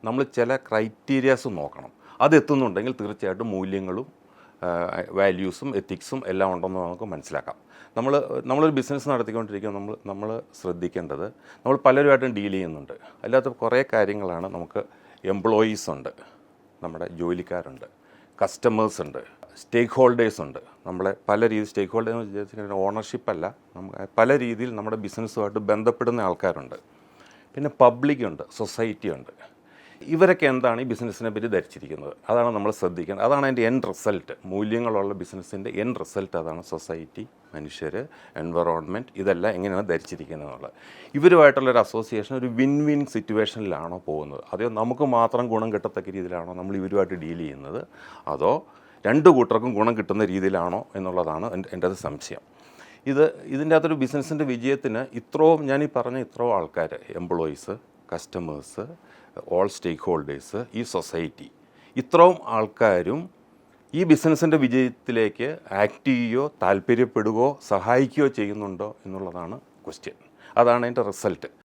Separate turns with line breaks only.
നമ്മൾ ചില ക്രൈറ്റീരിയാസ് നോക്കണം. അതെത്തുന്നുണ്ടെങ്കിൽ തീർച്ചയായിട്ടും മൂല്യങ്ങളും വാല്യൂസും എത്തിക്സും എല്ലാം ഉണ്ടെന്ന് നമുക്ക് മനസ്സിലാക്കാം. നമ്മളൊരു ബിസിനസ് നടത്തിക്കൊണ്ടിരിക്കുമ്പോൾ നമ്മൾ ശ്രദ്ധിക്കേണ്ടത്, നമ്മൾ പലരുമായിട്ടും ഡീൽ ചെയ്യുന്നുണ്ട്. അല്ലാത്ത കുറേ കാര്യങ്ങളാണ്. നമുക്ക് എംപ്ലോയീസ് ഉണ്ട്, നമ്മുടെ ജോലിക്കാരുണ്ട്, കസ്റ്റമേഴ്സ് ഉണ്ട്, സ്റ്റേക്ക് ഹോൾഡേഴ്സ് ഉണ്ട്. നമ്മളെ പല രീതിയിൽ സ്റ്റേക്ക് ഹോൾഡേഴ്സ് എന്ന് വിചാരിച്ചിട്ടുണ്ടെങ്കിൽ ഓണർഷിപ്പല്ല, പല രീതിയിൽ നമ്മുടെ ബിസിനസ്സുമായിട്ട് ബന്ധപ്പെടുന്ന ആൾക്കാരുണ്ട്. പിന്നെ പബ്ലിക്കുണ്ട്, സൊസൈറ്റി ഉണ്ട്. ഇവരൊക്കെ എന്താണ് ഈ ബിസിനസ്സിനെ പറ്റി ധരിച്ചിരിക്കുന്നത്, അതാണ് നമ്മൾ ശ്രദ്ധിക്കേണ്ടത്. അതാണ് അതിൻ്റെ എൻഡ് റിസൾട്ട്. മൂല്യങ്ങളുള്ള ബിസിനസ്സിൻ്റെ എൻഡ് റിസൾട്ട് അതാണ്. സൊസൈറ്റി, മനുഷ്യർ, എൻവറോൺമെൻറ്റ്, ഇതെല്ലാം എങ്ങനെയാണ് ധരിച്ചിരിക്കുന്നത് എന്നുള്ളത്. ഇവരുമായിട്ടുള്ളൊരു അസോസിയേഷൻ ഒരു വിൻ വിൻ സിറ്റുവേഷനിലാണോ പോകുന്നത്, അതോ നമുക്ക് മാത്രം ഗുണം കിട്ടത്തക്ക രീതിയിലാണോ നമ്മൾ ഇവരുമായിട്ട് ഡീൽ ചെയ്യുന്നത്, അതോ രണ്ട് കൂട്ടർക്കും ഗുണം കിട്ടുന്ന രീതിയിലാണോ എന്നുള്ളതാണ് എൻ്റെ ഒരു സംശയം. ഇതിൻ്റെ അകത്തൊരു ബിസിനസ്സിൻ്റെ വിജയത്തിന് ഞാനീ പറഞ്ഞ ഇത്രയും ആൾക്കാർ, എംപ്ലോയീസ്, കസ്റ്റമേഴ്സ്, ഓൾ സ്റ്റേക്ക് ഹോൾഡേഴ്സ്, ഈ സൊസൈറ്റി, ഇത്രയും ആൾക്കാരും ഈ ബിസിനസ്സിൻ്റെ വിജയത്തിലേക്ക് ആക്ട് ചെയ്യുകയോ താല്പര്യപ്പെടുകയോ സഹായിക്കുകയോ ചെയ്യുന്നുണ്ടോ എന്നുള്ളതാണ് ക്വസ്റ്റ്യൻ. അതാണ് അതിൻ്റെ റിസൾട്ട്.